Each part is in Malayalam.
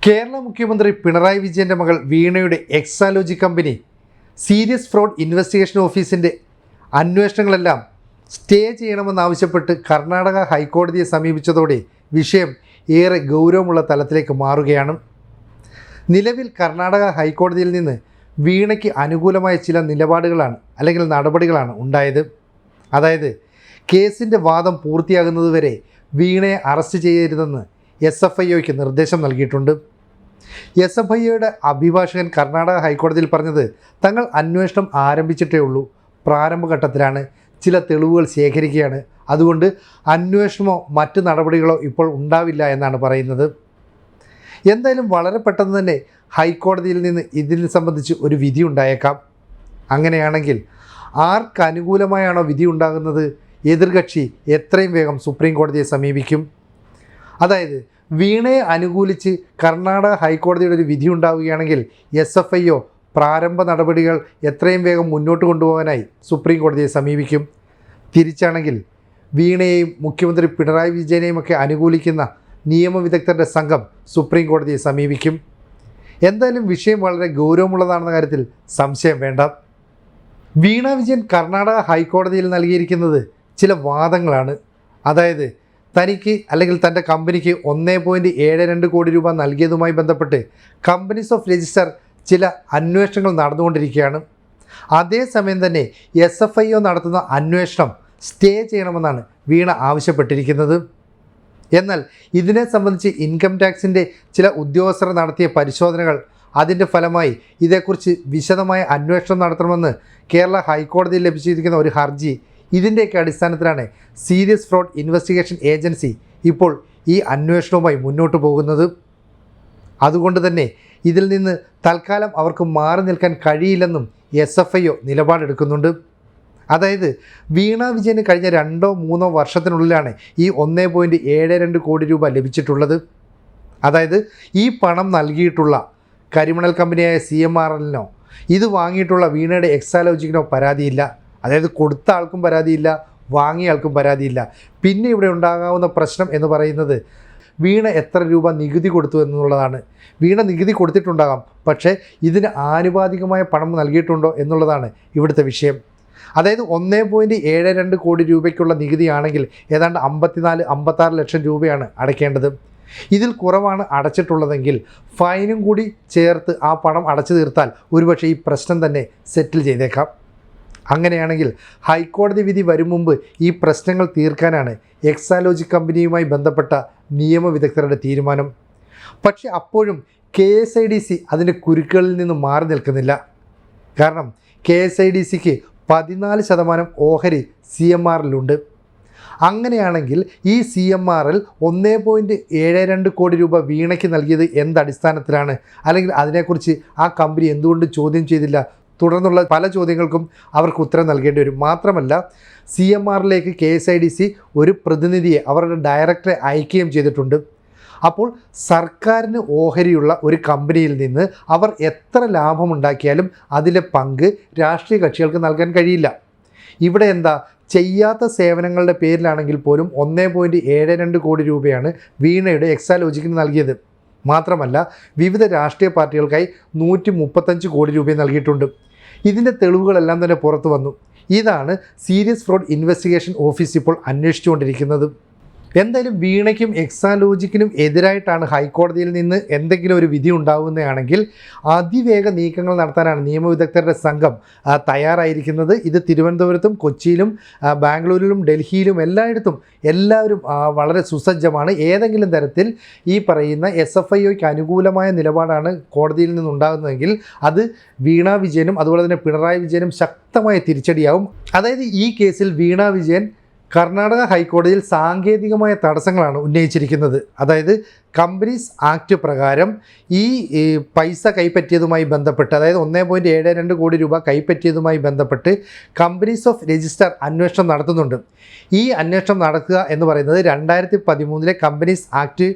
കേരള മുഖ്യമന്ത്രി പിണറായി വിജയൻ്റെ മകൾ വീണയുടെ Exalogic company serious fraud investigation ഓഫീസിൻ്റെ അന്വേഷണങ്ങളെല്ലാം സ്റ്റേ ചെയ്യണമെന്നാവശ്യപ്പെട്ട് കർണാടക ഹൈക്കോടതിയെ സമീപിച്ചതോടെ വിഷയം ഏറെ ഗൗരവമുള്ള തലത്തിലേക്ക് മാറുകയാണ്. നിലവിൽ കർണാടക ഹൈക്കോടതിയിൽ നിന്ന് വീണയ്ക്ക് അനുകൂലമായ ചില നിലപാടുകളാണ് അല്ലെങ്കിൽ നടപടികളാണ് ഉണ്ടായത്. അതായത് കേസിൻ്റെ വാദം പൂർത്തിയാകുന്നതുവരെ വീണയെ അറസ്റ്റ് ചെയ്യരുതെന്ന് SFIOയ്ക്ക് നിർദ്ദേശം നൽകിയിട്ടുണ്ട്. SFIOയുടെ അഭിഭാഷകൻ കർണാടക ഹൈക്കോടതിയിൽ പറഞ്ഞത് തങ്ങൾ അന്വേഷണം ആരംഭിച്ചിട്ടേ ഉള്ളൂ, പ്രാരംഭഘട്ടത്തിലാണ്, ചില തെളിവുകൾ ശേഖരിക്കുകയാണ്, അതുകൊണ്ട് അന്വേഷണമോ മറ്റ് നടപടികളോ ഇപ്പോൾ ഉണ്ടാവില്ല എന്നാണ് പറയുന്നത്. എന്തായാലും വളരെ പെട്ടെന്ന് തന്നെ ഹൈക്കോടതിയിൽ നിന്ന് ഇതിനെ സംബന്ധിച്ച് ഒരു വിധി ഉണ്ടായേക്കാം. അങ്ങനെയാണെങ്കിൽ ആർക്ക് അനുകൂലമായാണോ വിധി ഉണ്ടാകുന്നത്, എതിർകക്ഷി എത്രയും വേഗം സുപ്രീം കോടതിയെ സമീപിക്കും. അതായത് വീണയെ അനുകൂലിച്ച് കർണാടക ഹൈക്കോടതിയുടെ ഒരു വിധി ഉണ്ടാവുകയാണെങ്കിൽ SFIO പ്രാരംഭ നടപടികൾ എത്രയും വേഗം മുന്നോട്ട് കൊണ്ടുപോകാനായി സുപ്രീം കോടതിയെ സമീപിക്കും. തിരിച്ചാണെങ്കിൽ വീണയെയും മുഖ്യമന്ത്രി പിണറായി വിജയനെയും ഒക്കെ അനുകൂലിക്കുന്ന നിയമവിദഗ്ധരുടെ സംഘം സുപ്രീം കോടതിയെ സമീപിക്കും. എന്തായാലും വിഷയം വളരെ ഗൗരവമുള്ളതാണെന്ന കാര്യത്തിൽ സംശയം വേണ്ട. വീണ വിജയൻ കർണാടക ഹൈക്കോടതിയിൽ നൽകിയിരിക്കുന്നത് ചില വാദങ്ങളാണ്. അതായത് തനിക്ക് അല്ലെങ്കിൽ തൻ്റെ കമ്പനിക്ക് 1.72 കോടി രൂപ നൽകിയതുമായി ബന്ധപ്പെട്ട് കമ്പനീസ് ഓഫ് രജിസ്റ്റർ ചില അന്വേഷണങ്ങൾ നടന്നുകൊണ്ടിരിക്കുകയാണ്. അതേസമയം തന്നെ SFIO നടത്തുന്ന അന്വേഷണം സ്റ്റേ ചെയ്യണമെന്നാണ് വീണ ആവശ്യപ്പെട്ടിരിക്കുന്നത്. എന്നാൽ ഇതിനെ സംബന്ധിച്ച് ഇൻകം ടാക്സിൻ്റെ ചില ഉദ്യോഗസ്ഥർ നടത്തിയ പരിശോധനകൾ, അതിൻ്റെ ഫലമായി ഇതേക്കുറിച്ച് വിശദമായ അന്വേഷണം നടത്തണമെന്ന് കേരള ഹൈക്കോടതിയിൽ ലഭിച്ചിരിക്കുന്ന ഒരു ഹർജി, ഇതിൻ്റെയൊക്കെ അടിസ്ഥാനത്തിലാണ് സീരിയസ് ഫ്രോഡ് ഇൻവെസ്റ്റിഗേഷൻ ഏജൻസി ഇപ്പോൾ ഈ അന്വേഷണവുമായി മുന്നോട്ട് പോകുന്നത്. അതുകൊണ്ട് തന്നെ ഇതിൽ നിന്ന് തൽക്കാലം അവർക്ക് മാറി നിൽക്കാൻ കഴിയില്ലെന്നും SFIO നിലപാടെടുക്കുന്നുണ്ട്. അതായത് വീണ വിജയന് കഴിഞ്ഞ 2-3 വർഷത്തിനുള്ളിലാണ് ഈ 1.72 കോടി രൂപ ലഭിച്ചിട്ടുള്ളത്. അതായത് ഈ പണം നൽകിയിട്ടുള്ള കരിമണൽ കമ്പനിയായ CMRLനോ ഇത് വാങ്ങിയിട്ടുള്ള വീണയുടെ എക്സാലോജിക്കിനോ പരാതിയില്ല. അതായത് കൊടുത്ത ആൾക്കും പരാതിയില്ല, വാങ്ങിയ ആൾക്കും പരാതിയില്ല. പിന്നെ ഇവിടെ ഉണ്ടാകാവുന്ന പ്രശ്നം എന്ന് പറയുന്നത് വീണ എത്ര രൂപ നികുതി കൊടുത്തു എന്നുള്ളതാണ്. വീണ നികുതി കൊടുത്തിട്ടുണ്ടാകാം, പക്ഷേ ഇതിന് ആനുപാതികമായ പണം നൽകിയിട്ടുണ്ടോ എന്നുള്ളതാണ് ഇവിടുത്തെ വിഷയം. അതായത് 1.72 കോടി രൂപയ്ക്കുള്ള നികുതിയാണെങ്കിൽ ഏതാണ്ട് 54-56 ലക്ഷം രൂപയാണ് അടയ്ക്കേണ്ടത്. ഇതിൽ കുറവാണ് അടച്ചിട്ടുള്ളതെങ്കിൽ ഫൈനും കൂടി ചേർത്ത് ആ പണം അടച്ചു തീർത്താൽ ഒരുപക്ഷെ ഈ പ്രശ്നം തന്നെ സെറ്റിൽ ചെയ്തേക്കാം. അങ്ങനെയാണെങ്കിൽ ഹൈക്കോടതി വിധി വരും മുമ്പ് ഈ പ്രശ്നങ്ങൾ തീർക്കാനാണ് എക്സാലോജി കമ്പനിയുമായി ബന്ധപ്പെട്ട നിയമവിദഗ്ധരുടെ തീരുമാനം. പക്ഷേ അപ്പോഴും KSIDC അതിൻ്റെ കുരുക്കുകളിൽ നിന്ന് മാറി നിൽക്കുന്നില്ല. കാരണം KSIDCക്ക് 14% ഓഹരി CMRLലുണ്ട്. അങ്ങനെയാണെങ്കിൽ ഈ CMRL 1.72 കോടി രൂപ വീണയ്ക്ക് നൽകിയത് എന്തടിസ്ഥാനത്തിലാണ്, അല്ലെങ്കിൽ അതിനെക്കുറിച്ച് ആ കമ്പനി എന്തുകൊണ്ട് ചോദ്യം ചെയ്തില്ല, തുടർന്നുള്ള പല ചോദ്യങ്ങൾക്കും അവർക്ക് ഉത്തരം നൽകേണ്ടി വരും. മാത്രമല്ല CMRLിലേക്ക് KSIDC ഒരു പ്രതിനിധിയെ, അവരുടെ ഡയറക്ടറെ അയക്കുകയും ചെയ്തിട്ടുണ്ട്. അപ്പോൾ സർക്കാരിന് ഓഹരിയുള്ള ഒരു കമ്പനിയിൽ നിന്ന് അവർ എത്ര ലാഭമുണ്ടാക്കിയാലും അതിലെ പങ്ക് രാഷ്ട്രീയ കക്ഷികൾക്ക് നൽകാൻ കഴിയില്ല. ഇവിടെ എന്താ, ചെയ്യാത്ത സേവനങ്ങളുടെ പേരിലാണെങ്കിൽ പോലും 1.72 കോടി രൂപയാണ് വീണയുടെ എക്സാലോജിക്കിന് നൽകിയത്. മാത്രമല്ല വിവിധ രാഷ്ട്രീയ പാർട്ടികൾക്കായി 135 കോടി രൂപ നൽകിയിട്ടുണ്ട്. ഇതിൻ്റെ തെളിവുകളെല്ലാം തന്നെ പുറത്തു വന്നു. ഇതാണ് സീരിയസ് ഫ്രോഡ് ഇൻവെസ്റ്റിഗേഷൻ ഓഫീസ് ഇപ്പോൾ അന്വേഷിച്ചുകൊണ്ടിരിക്കുന്നത്. എന്തായാലും വീണയ്ക്കും എക്സാലോജിക്കിനും എതിരായിട്ടാണ് ഹൈക്കോടതിയിൽ നിന്ന് എന്തെങ്കിലും ഒരു വിധി ഉണ്ടാകുന്നതാണെങ്കിൽ അതിവേഗ നീക്കങ്ങൾ നടത്താനാണ് നിയമവിദഗ്ധരുടെ സംഘം തയ്യാറായിരിക്കുന്നത്. ഇത് തിരുവനന്തപുരത്തും കൊച്ചിയിലും ബാംഗ്ലൂരിലും ഡൽഹിയിലും എല്ലാവരും വളരെ സുസജ്ജമാണ്. ഏതെങ്കിലും തരത്തിൽ ഈ പറയുന്ന SFIOയ്ക്ക് അനുകൂലമായ നിലപാടാണ് കോടതിയിൽ നിന്നുണ്ടാകുന്നതെങ്കിൽ അത് വീണ വിജയനും അതുപോലെ തന്നെ പിണറായി വിജയനും ശക്തമായ തിരിച്ചടിയാവും. അതായത് ഈ കേസിൽ വീണ വിജയൻ കർണാടക ഹൈക്കോടതിയിൽ സാങ്കേതികമായ തടസ്സങ്ങളാണ് ഉന്നയിച്ചിരിക്കുന്നത്. അതായത് കമ്പനീസ് ആക്ട് പ്രകാരം ഈ പൈസ കൈപ്പറ്റിയതുമായി ബന്ധപ്പെട്ട്, അതായത് 1.72 കോടി രൂപ കൈപ്പറ്റിയതുമായി ബന്ധപ്പെട്ട് കമ്പനീസ് ഓഫ് രജിസ്റ്റർ അന്വേഷണം നടത്തുന്നുണ്ട്. ഈ അന്വേഷണം നടക്കുക എന്ന് പറയുന്നത് 2013 കമ്പനീസ് ആക്ട്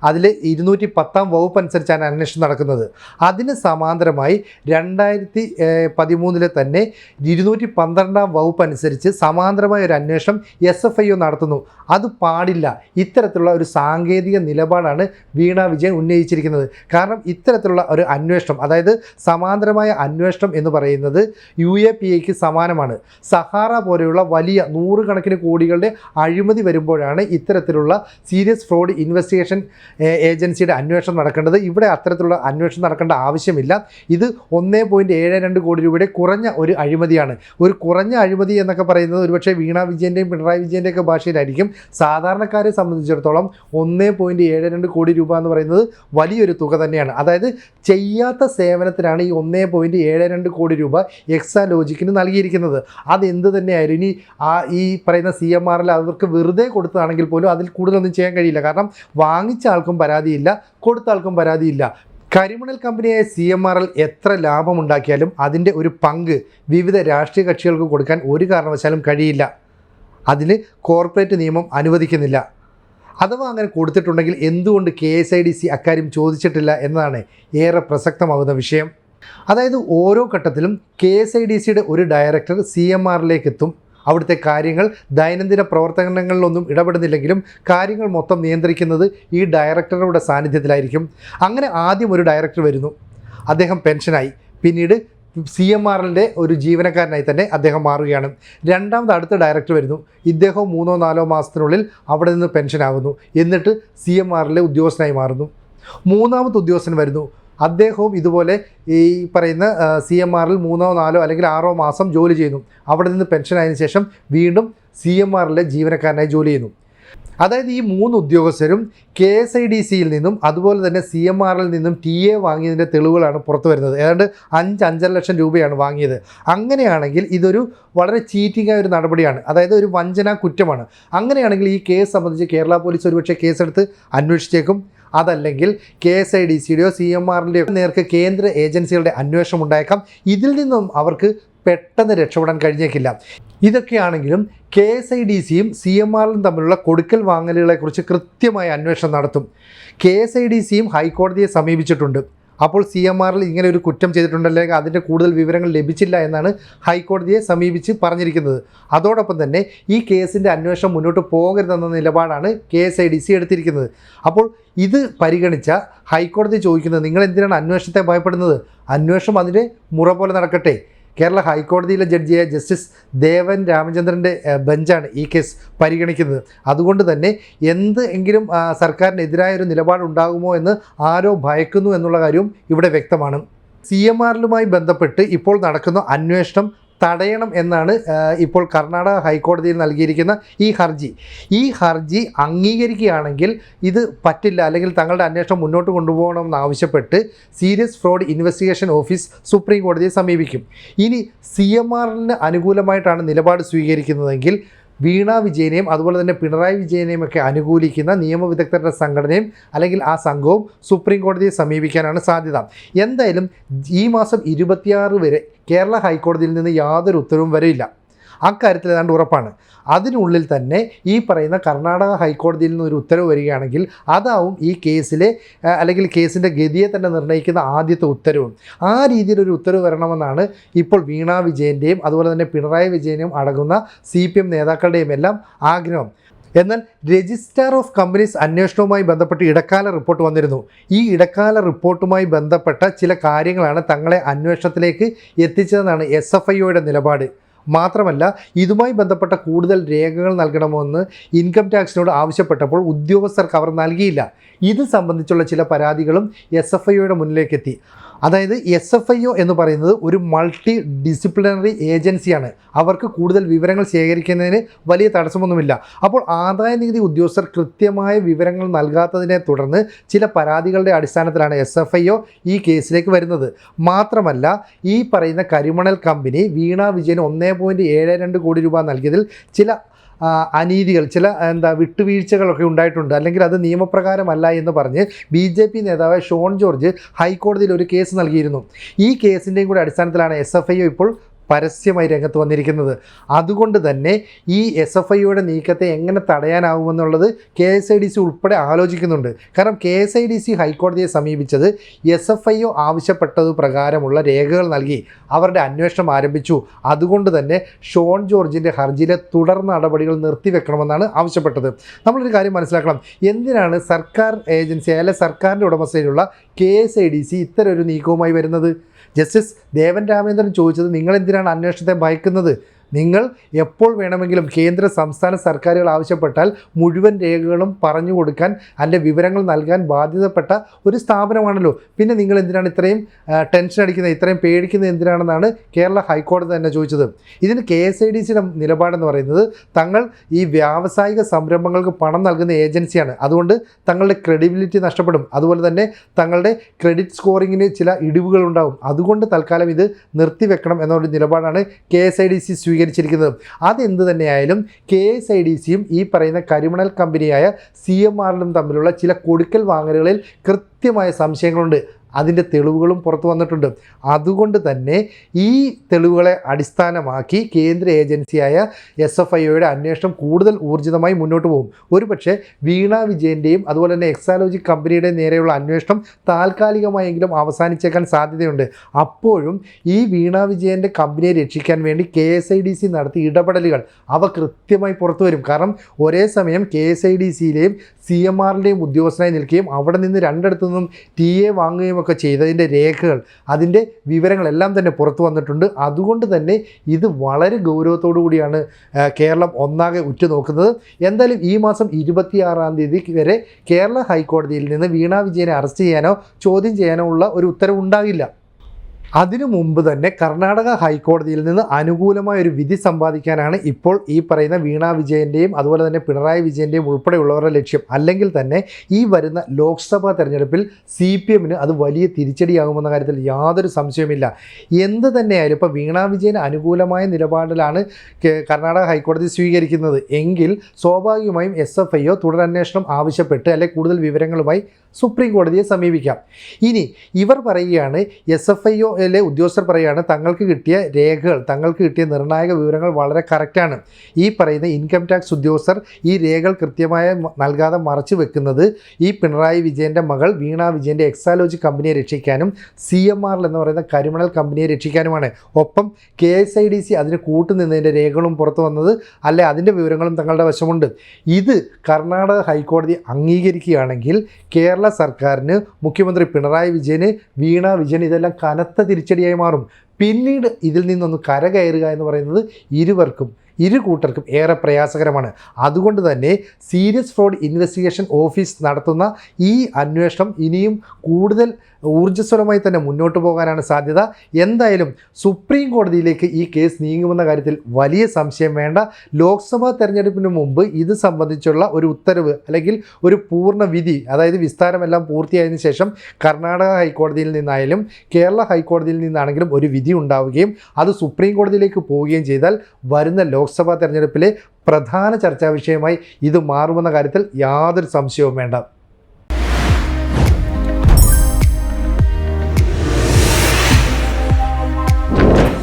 അതിൽ 210 വകുപ്പ് അനുസരിച്ചാണ് അന്വേഷണം നടക്കുന്നത്. അതിന് സമാന്തരമായി 2013 തന്നെ 212 വകുപ്പ് അനുസരിച്ച് സമാന്തരമായ ഒരു അന്വേഷണം SFIO നടത്തുന്നു. അത് പാടില്ല. ഇത്തരത്തിലുള്ള ഒരു സാങ്കേതിക നിലപാടാണ് വീണ വിജയൻ ഉന്നയിച്ചിരിക്കുന്നത്. കാരണം ഇത്തരത്തിലുള്ള ഒരു അന്വേഷണം, അതായത് സമാന്തരമായ അന്വേഷണം എന്ന് പറയുന്നത് UAPAക്ക് സമാനമാണ്. സഹാറ പോലെയുള്ള വലിയ നൂറുകണക്കിന് കോടികളുടെ അഴിമതി വരുമ്പോഴാണ് ഇത്തരത്തിലുള്ള സീരിയസ് ഫ്രോഡ് ഇൻവെസ്റ്റിഗേഷൻ ഏജൻസിയുടെ അന്വേഷണം നടക്കേണ്ടത്. ഇവിടെ അത്തരത്തിലുള്ള അന്വേഷണം നടക്കേണ്ട ആവശ്യമില്ല. ഇത് 1.72 കോടി രൂപയുടെ കുറഞ്ഞ ഒരു അഴിമതിയാണ്. ഒരു കുറഞ്ഞ അഴിമതി എന്നൊക്കെ പറയുന്നത് ഒരുപക്ഷെ വീണ വിജയൻ്റെയും പിണറായി വിജയൻ്റെയൊക്കെ ഭാഷയിലായിരിക്കും. സാധാരണക്കാരെ സംബന്ധിച്ചിടത്തോളം 1.72 കോടി രൂപ എന്ന് പറയുന്നത് വലിയൊരു തുക തന്നെയാണ്. അതായത് ചെയ്യാത്ത സേവനത്തിനാണ് ഈ 1.72 കോടി രൂപ എക്സാലോജിക്കിന് നൽകിയിരിക്കുന്നത്. അതെന്ത് തന്നെയായാലും ഇനി ഈ പറയുന്ന CMRL അവർക്ക് വെറുതെ കൊടുത്തതാണെങ്കിൽ പോലും അതിൽ കൂടുതലൊന്നും ചെയ്യാൻ കഴിയില്ല. കാരണം വാങ്ങിച്ച ആൾക്കും പരാതിയില്ല, കൊടുത്ത ആൾക്കും പരാതിയില്ല. കരിമണൽ കമ്പനിയായ CMRL എത്ര ലാഭമുണ്ടാക്കിയാലും അതിൻ്റെ ഒരു പങ്ക് വിവിധ രാഷ്ട്രീയ കക്ഷികൾക്ക് കൊടുക്കാൻ ഒരു കാരണവശാലും കഴിയില്ല. അതിന് കോർപ്പറേറ്റ് നിയമം അനുവദിക്കുന്നില്ല. അഥവാ അങ്ങനെ കൊടുത്തിട്ടുണ്ടെങ്കിൽ എന്തുകൊണ്ട് KSIDC അക്കാര്യം ചോദിച്ചിട്ടില്ല എന്നതാണ് ഏറെ പ്രസക്തമാകുന്ന വിഷയം. അതായത് ഓരോ ഘട്ടത്തിലും KSIDCയുടെ ഒരു ഡയറക്ടർ CMRLിലേക്ക് എത്തും. അവിടുത്തെ കാര്യങ്ങൾ ദൈനംദിന പ്രവർത്തനങ്ങളിലൊന്നും ഇടപെടുന്നില്ലെങ്കിലും കാര്യങ്ങൾ മൊത്തം നിയന്ത്രിക്കുന്നത് ഈ ഡയറക്ടറുടെ സാന്നിധ്യത്തിലായിരിക്കും. അങ്ങനെ ആദ്യം ഒരു ഡയറക്ടർ വരുന്നു, അദ്ദേഹം പെൻഷനായി. പിന്നീട് CMRLൻ്റെ ഒരു ജീവനക്കാരനായി തന്നെ അദ്ദേഹം മാറുകയാണ്. രണ്ടാമത് അടുത്ത ഡയറക്ടർ വരുന്നു, ഇദ്ദേഹം 3-4 മാസത്തിനുള്ളിൽ അവിടെ നിന്ന് പെൻഷനാകുന്നു. എന്നിട്ട് CMRLലെ ഉദ്യോഗസ്ഥനായി മാറുന്നു. മൂന്നാമത്തെ ഉദ്യോഗസ്ഥൻ വരുന്നു, അദ്ദേഹവും ഇതുപോലെ ഈ പറയുന്ന CMRL 3-4 അല്ലെങ്കിൽ 6 മാസം ജോലി ചെയ്യുന്നു. അവിടെ നിന്ന് പെൻഷനായതിനു ശേഷം വീണ്ടും CMRLലെ ജീവനക്കാരനായി ജോലി ചെയ്യുന്നു. അതായത് ഈ 3 ഉദ്യോഗസ്ഥരും KSIDCയിൽ നിന്നും അതുപോലെ തന്നെ CMRLിൽ നിന്നും TA വാങ്ങിയതിൻ്റെ തെളിവുകളാണ് പുറത്തു വരുന്നത്. ഏതാണ്ട് 5-5.5 ലക്ഷം രൂപയാണ് വാങ്ങിയത്. അങ്ങനെയാണെങ്കിൽ ഇതൊരു വളരെ ചീറ്റിംഗ് ആയ ഒരു നടപടിയാണ്, അതായത് ഒരു വഞ്ചനാ കുറ്റമാണ്. അങ്ങനെയാണെങ്കിൽ ഈ കേസ് സംബന്ധിച്ച് കേരള പോലീസ് ഒരുപക്ഷെ കേസെടുത്ത് അന്വേഷിച്ചേക്കും. അതല്ലെങ്കിൽ KSIDCയുടെയോ CMRLിൻ്റെയോ നേർക്ക് കേന്ദ്ര ഏജൻസികളുടെ അന്വേഷണം ഉണ്ടായേക്കാം. ഇതിൽ നിന്നും അവർക്ക് പെട്ടെന്ന് രക്ഷപ്പെടാൻ കഴിഞ്ഞേക്കില്ല. ഇതൊക്കെയാണെങ്കിലും KSIDCയും CMRLും തമ്മിലുള്ള കൊടുക്കൽ വാങ്ങലുകളെക്കുറിച്ച് കൃത്യമായ അന്വേഷണം നടത്തും. KSIDCയും ഹൈക്കോടതിയെ സമീപിച്ചിട്ടുണ്ട്. അപ്പോൾ CMRL ഇങ്ങനെ ഒരു കുറ്റം ചെയ്തിട്ടുണ്ടല്ലെങ്കിൽ അതിൻ്റെ കൂടുതൽ വിവരങ്ങൾ ലഭിച്ചില്ല എന്നാണ് ഹൈക്കോടതിയെ സമീപിച്ച് പറഞ്ഞിരിക്കുന്നത്. അതോടൊപ്പം തന്നെ ഈ കേസിൻ്റെ അന്വേഷണം മുന്നോട്ട് പോകരുതെന്ന നിലപാടാണ് KSIDC എടുത്തിരിക്കുന്നത്. അപ്പോൾ ഇത് പരിഗണിച്ച ഹൈക്കോടതി ചോദിക്കുന്നത്, നിങ്ങൾ എന്തിനാണ് അന്വേഷണത്തെ ഭയപ്പെടുന്നത്? അന്വേഷണം അതിൻ്റെ മുറ പോലെ നടക്കട്ടെ. കേരള ഹൈക്കോടതിയിലെ ജഡ്ജിയായ ജസ്റ്റിസ് ദേവൻ രാമചന്ദ്രൻ്റെ ബെഞ്ചാണ് ഈ കേസ് പരിഗണിക്കുന്നത്. അതുകൊണ്ട് തന്നെ എന്തെങ്കിലും സർക്കാരിനെതിരായൊരു നിലപാടുണ്ടാകുമോ എന്ന് ആരോ ഭയക്കുന്നു എന്നുള്ള കാര്യവും ഇവിടെ വ്യക്തമാണ്. CMRLുമായി ബന്ധപ്പെട്ട് ഇപ്പോൾ നടക്കുന്ന അന്വേഷണം തടയണം എന്നാണ് ഇപ്പോൾ കർണാടക ഹൈക്കോടതിയിൽ നൽകിയിരിക്കുന്ന ഈ ഹർജി അംഗീകരിക്കുകയാണെങ്കിൽ ഇത് പറ്റില്ല, അല്ലെങ്കിൽ തങ്ങളുടെ അന്വേഷണം മുന്നോട്ട് കൊണ്ടുപോകണമെന്ന് ആവശ്യപ്പെട്ട് serious fraud investigation office supreme കോടതിയെ സമീപിക്കും. ഇനി CMRLിന് അനുകൂലമായിട്ടാണ് നിലപാട് സ്വീകരിക്കുന്നതെങ്കിൽ വീണ വിജയനെയും അതുപോലെ തന്നെ പിണറായി വിജയനെയും ഒക്കെ അനുകൂലിക്കുന്ന നിയമവിദഗ്ധരുടെ സംഘടനയും അല്ലെങ്കിൽ ആ സംഘവും സുപ്രീം കോടതിയെ സമീപിക്കാനാണ് സാധ്യത. എന്തായാലും ഈ മാസം 26 വരെ കേരള ഹൈക്കോടതിയിൽ നിന്ന് യാതൊരു ഉത്തരവും വരില്ല. അക്കാര്യത്തിൽ ഏതാണ്ട് ഉറപ്പാണ്. അതിനുള്ളിൽ തന്നെ ഈ പറയുന്ന കർണാടക ഹൈക്കോടതിയിൽ നിന്ന് ഒരു ഉത്തരവ് വരികയാണെങ്കിൽ അതാവും ഈ കേസിലെ അല്ലെങ്കിൽ കേസിൻ്റെ ഗതിയെ തന്നെ നിർണ്ണയിക്കുന്ന ആദ്യത്തെ ഉത്തരവും. ആ രീതിയിലൊരു ഉത്തരവ് വരണമെന്നാണ് ഇപ്പോൾ വീണ വിജയൻ്റെയും അതുപോലെ തന്നെ പിണറായി വിജയനും അടങ്ങുന്ന CPM നേതാക്കളുടെയും എല്ലാം ആഗ്രഹം. എന്നാൽ രജിസ്ട്രാർ ഓഫ് കമ്പനീസ് അന്വേഷണവുമായി ബന്ധപ്പെട്ട് ഇടക്കാല റിപ്പോർട്ട് വന്നിരുന്നു. ഈ ഇടക്കാല റിപ്പോർട്ടുമായി ബന്ധപ്പെട്ട ചില കാര്യങ്ങളാണ് തങ്ങളെ അന്വേഷണത്തിലേക്ക് എത്തിച്ചതെന്നാണ് SFIOയുടെ നിലപാട്. മാത്രമല്ല ഇതുമായി ബന്ധപ്പെട്ട കൂടുതൽ രേഖകൾ നൽകണമെന്ന് ഇൻകം ടാക്സിനോട് ആവശ്യപ്പെട്ടപ്പോൾ ഉദ്യോഗസ്ഥർക്ക് അവർ നൽകിയില്ല. ഇത് സംബന്ധിച്ചുള്ള ചില പരാതികളും SFIOയുടെ മുന്നിലേക്കെത്തി. അതായത് SFIO എന്ന് പറയുന്നത് ഒരു മൾട്ടി ഡിസിപ്ലിനറി ഏജൻസിയാണ്. അവർക്ക് കൂടുതൽ വിവരങ്ങൾ ശേഖരിക്കുന്നതിന് വലിയ തടസ്സമൊന്നുമില്ല. അപ്പോൾ ആദായ നികുതി ഉദ്യോഗസ്ഥർ കൃത്യമായ വിവരങ്ങൾ നൽകാത്തതിനെ തുടർന്ന് ചില പരാതികളുടെ അടിസ്ഥാനത്തിലാണ് SFIO ഈ കേസിലേക്ക് വരുന്നത്. മാത്രമല്ല ഈ പറയുന്ന കരിമണൽ കമ്പനി വീണ വിജയന് 1.72 കോടി രൂപ നൽകിയതിൽ ചില അനീതികൾ, ചില വിട്ടുവീഴ്ചകളൊക്കെ ഉണ്ടായിട്ടുണ്ട്, അല്ലെങ്കിൽ അത് നിയമപ്രകാരമല്ല എന്ന് പറഞ്ഞ് BJP നേതാവ് ഷോൺ ജോർജ് ഹൈക്കോടതിയിൽ ഒരു കേസ് നൽകിയിരുന്നു. ഈ കേസിൻ്റെയും കൂടി അടിസ്ഥാനത്തിലാണ് SFIO ഇപ്പോൾ പരസ്യമായി രംഗത്ത് വന്നിരിക്കുന്നത്. അതുകൊണ്ട് തന്നെ ഈ SFIയുടെ നീക്കത്തെ എങ്ങനെ തടയാനാവുമെന്നുള്ളത് KSIDC ഉൾപ്പെടെ ആലോചിക്കുന്നുണ്ട്. കാരണം KSIDC ഹൈക്കോടതിയെ സമീപിച്ചത് SFIO ആവശ്യപ്പെട്ടത് പ്രകാരമുള്ള രേഖകൾ നൽകി അവരുടെ അന്വേഷണം ആരംഭിച്ചു. അതുകൊണ്ട് തന്നെ ഷോൺ ജോർജിൻ്റെ ഹർജിയിലെ തുടർ നടപടികൾ നിർത്തിവെക്കണമെന്നാണ് ആവശ്യപ്പെട്ടത്. നമ്മളൊരു കാര്യം മനസ്സിലാക്കണം, എന്തിനാണ് സർക്കാർ ഏജൻസി അല്ലെങ്കിൽ സർക്കാരിൻ്റെ ഉടമസ്ഥയിലുള്ള KSIDC ഇത്തരം ഒരു നീക്കവുമായി വരുന്നത്? ജസ്റ്റിസ് ദേവൻ രാമേന്ദ്രൻ ചോദിച്ചത്, നിങ്ങൾ എന്തിനാണ് അന്വേഷണത്തെ ഭയക്കുന്നത്? നിങ്ങൾ എപ്പോൾ വേണമെങ്കിലും കേന്ദ്ര സംസ്ഥാന സർക്കാരുകൾ ആവശ്യപ്പെട്ടാൽ മുഴുവൻ രേഖകളും പറഞ്ഞു കൊടുക്കാൻ അതിൻ്റെ വിവരങ്ങൾ നൽകാൻ ബാധ്യതപ്പെട്ട ഒരു സ്ഥാപനമാണല്ലോ. പിന്നെ നിങ്ങൾ എന്തിനാണ് ഇത്രയും ടെൻഷൻ അടിക്കുന്നത്, ഇത്രയും പേടിക്കുന്നത് എന്തിനാണെന്നാണ് കേരള ഹൈക്കോടതി തന്നെ ചോദിച്ചത്. ഇതിന് KSIDCയുടെ നിലപാടെന്ന് പറയുന്നത്, തങ്ങൾ ഈ വ്യാവസായിക സംരംഭങ്ങൾക്ക് പണം നൽകുന്ന ഏജൻസിയാണ്, അതുകൊണ്ട് തങ്ങളുടെ ക്രെഡിബിലിറ്റി നഷ്ടപ്പെടും, അതുപോലെ തന്നെ തങ്ങളുടെ ക്രെഡിറ്റ് സ്കോറിങ്ങിന് ചില ഇടിവുകളുണ്ടാകും, അതുകൊണ്ട് തൽക്കാലം ഇത് നിർത്തിവെക്കണം എന്നൊരു നിലപാടാണ് KSIDC സ്വീകരിച്ചിരിക്കുന്നത്. അതെന്ത് തന്നെയായാലും KSIDCയും ഈ പറയുന്ന കരിമണൽ കമ്പനിയായ CMRലും തമ്മിലുള്ള ചില കൊടുക്കൽ വാങ്ങലുകളിൽ കൃത്യമായ സംശയങ്ങളുണ്ട്. അതിൻ്റെ തെളിവുകളും പുറത്തു വന്നിട്ടുണ്ട്. അതുകൊണ്ട് തന്നെ ഈ തെളിവുകളെ അടിസ്ഥാനമാക്കി കേന്ദ്ര ഏജൻസിയായ SFIOയുടെ അന്വേഷണം കൂടുതൽ ഊർജിതമായി മുന്നോട്ട് പോകും. ഒരുപക്ഷെ വീണ വിജയൻ്റെയും അതുപോലെ തന്നെ എക്സാലോജി കമ്പനിയുടെ നേരെയുള്ള അന്വേഷണം താൽക്കാലികമായെങ്കിലും അവസാനിച്ചേക്കാൻ സാധ്യതയുണ്ട്. അപ്പോഴും ഈ വീണ വിജയൻ്റെ കമ്പനിയെ രക്ഷിക്കാൻ വേണ്ടി KSIDC നടത്തിയ ഇടപെടലുകൾ അവ കൃത്യമായി പുറത്തു വരും. കാരണം ഒരേ സമയം KSIDCയിലെയും CMRൻ്റെയും ഉദ്യോഗസ്ഥനായി നിൽക്കുകയും അവിടെ നിന്ന് രണ്ടിടത്തു നിന്നും TA വാങ്ങുകയും ഒക്കെ ചെയ്തതിൻ്റെ രേഖകൾ, അതിൻ്റെ വിവരങ്ങളെല്ലാം തന്നെ പുറത്തു വന്നിട്ടുണ്ട്. അതുകൊണ്ട് തന്നെ ഇത് വളരെ ഗൗരവത്തോടു കൂടിയാണ് കേരളം ഒന്നാകെ ഉറ്റുനോക്കുന്നത്. എന്തായാലും ഈ മാസം 26-ാം തീയതി വരെ കേരള ഹൈക്കോടതിയിൽ നിന്ന് വീണ വിജയനെ അറസ്റ്റ് ചെയ്യാനോ ചോദ്യം ചെയ്യാനോ ഉള്ള ഒരു ഉത്തരവ് ഉണ്ടാകില്ല. അതിനു മുമ്പ് തന്നെ കർണാടക ഹൈക്കോടതിയിൽ നിന്ന് അനുകൂലമായ ഒരു വിധി സമ്പാദിക്കാനാണ് ഇപ്പോൾ ഈ പറയുന്ന വീണ വിജയൻ്റെയും അതുപോലെ തന്നെ പിണറായി വിജയൻ്റെയും ഉൾപ്പെടെയുള്ളവരുടെ ലക്ഷ്യം. അല്ലെങ്കിൽ തന്നെ ഈ വരുന്ന ലോക്സഭാ തെരഞ്ഞെടുപ്പിൽ CPMന് അത് വലിയ തിരിച്ചടിയാകുമെന്ന കാര്യത്തിൽ യാതൊരു സംശയവുമില്ല. എന്ത് തന്നെയായാലും ഇപ്പോൾ വീണ വിജയന് അനുകൂലമായ നിലപാടിലാണ് കർണാടക ഹൈക്കോടതി സ്വീകരിക്കുന്നത് എങ്കിൽ സ്വാഭാവികമായും SFIO തുടരന്വേഷണം ആവശ്യപ്പെട്ട് അല്ലെങ്കിൽ കൂടുതൽ വിവരങ്ങളുമായി സുപ്രീം കോടതിയെ സമീപിക്കാം. ഇനി ഇവർ പറയുകയാണ്, SFIOയിലെ ഉദ്യോഗസ്ഥർ പറയുകയാണ്, തങ്ങൾക്ക് കിട്ടിയ രേഖകൾ, തങ്ങൾക്ക് കിട്ടിയ നിർണായക വിവരങ്ങൾ വളരെ കറക്റ്റാണ്. ഈ പറയുന്ന ഇൻകം ടാക്സ് ഉദ്യോഗസ്ഥർ ഈ രേഖകൾ കൃത്യമായി നൽകാതെ മറച്ചു വെക്കുന്നത് ഈ പിണറായി വിജയൻ്റെ മകൾ വീണ വിജയൻ്റെ എക്സാലോജി കമ്പനിയെ രക്ഷിക്കാനും CMR എന്ന് പറയുന്ന കരിമണൽ കമ്പനിയെ രക്ഷിക്കാനുമാണ്. ഒപ്പം KSIDC അതിന് കൂട്ടുനിന്നതിൻ്റെ രേഖകളും പുറത്തു വന്നത് അല്ലെ, അതിൻ്റെ വിവരങ്ങളും തങ്ങളുടെ വശമുണ്ട്. ഇത് കർണാടക ഹൈക്കോടതി അംഗീകരിക്കുകയാണെങ്കിൽ കേരള സർക്കാരിന്, മുഖ്യമന്ത്രി പിണറായി വിജയന്, വീണ വിജയൻ ഇതെല്ലാം കനത്ത തിരിച്ചടിയായി മാറും. പിന്നീട് ഇതിൽ നിന്നൊന്ന് കരകയറുക എന്ന് പറയുന്നത് ഇരു കൂട്ടർക്കും ഏറെ പ്രയാസകരമാണ്. അതുകൊണ്ട് തന്നെ സീരിയസ് ഫ്രോഡ് ഇൻവെസ്റ്റിഗേഷൻ ഓഫീസ് നടത്തുന്ന ഈ അന്വേഷണം ഇനിയും കൂടുതൽ ഊർജ്ജസ്വലമായി തന്നെ മുന്നോട്ട് പോകാനാണ് സാധ്യത. എന്തായാലും സുപ്രീം കോടതിയിലേക്ക് ഈ കേസ് നീങ്ങുമെന്ന കാര്യത്തിൽ വലിയ സംശയം വേണ്ട. ലോക്സഭാ തെരഞ്ഞെടുപ്പിന് മുമ്പ് ഇത് സംബന്ധിച്ചുള്ള ഒരു ഉത്തരവ് അല്ലെങ്കിൽ ഒരു പൂർണ്ണ വിധി, അതായത് വിസ്താരമെല്ലാം പൂർത്തിയായതിനു ശേഷം കർണാടക ഹൈക്കോടതിയിൽ നിന്നായാലും കേരള ഹൈക്കോടതിയിൽ നിന്നാണെങ്കിലും ഒരു വിധി ഉണ്ടാവുകയും അത് സുപ്രീം കോടതിയിലേക്ക് പോവുകയും ചെയ്താൽ വരുന്ന ലോക്സഭാ തെരഞ്ഞെടുപ്പിലെ പ്രധാന ചർച്ചാ വിഷയമായി ഇത് മാറുമെന്ന കാര്യത്തിൽ യാതൊരു സംശയവും വേണ്ട.